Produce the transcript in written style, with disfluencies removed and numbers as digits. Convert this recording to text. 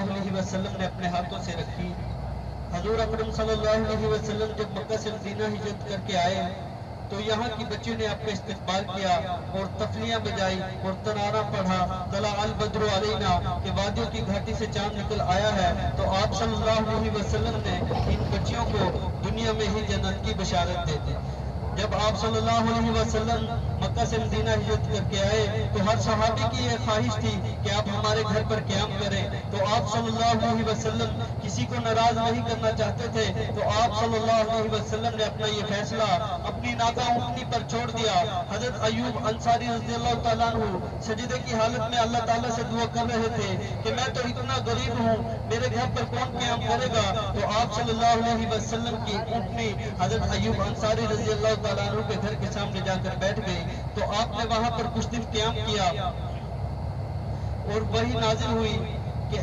सल्लल्लाहु अलैहि वसल्लम ने अपने हाथों से रखी। हजूर अकरम सल्लल्लाहु अलैहि वसल्लम जब मक्का से मदीना हिजरत करके आए तो यहाँ की बच्चियों ने आपका इस्तकबाल किया और तफलियां बजाई और तराना पढ़ा, तला अल बद्रु अलैना के वादियों की घाटी से चांद निकल आया है। तो आप सल्लल्लाहु अलैहि वसल्लम ने इन बच्चियों को दुनिया में ही जन्नत की बशारत दे दी। जब आप सल्लल्लाहु अलैहि वसल्लम मक्का से मदीना हिजरत करके आए तो हर सहाबी की यह ख्वाहिश थी कि आप हमारे घर पर क़याम करें। तो आप सल्लल्लाहु अलैहि वसल्लम किसी को नाराज नहीं करना चाहते थे, तो आप सल्लल्लाहु अलैहि वसल्लम ने अपना ये फैसला अपनी नागा ऊँटनी पर छोड़ दिया। हजरत अयूब अंसारी रज़ियल्लाहु ताला अन्हु सजदे की हालत में अल्लाह ताला से दुआ कर रहे थे कि मैं तो इतना गरीब हूँ, मेरे घर पर कौन क़याम करेगा। तो आप सल्लल्लाहु अलैहि वसल्लम की ऊँटनी हजरत अयूब अंसारी रज़ियल्लाहु ताला अन्हु के घर के सामने जाकर बैठ गई। तो आपने वहां पर कुछ दिन क़याम किया और वही नाज़िल हुई कि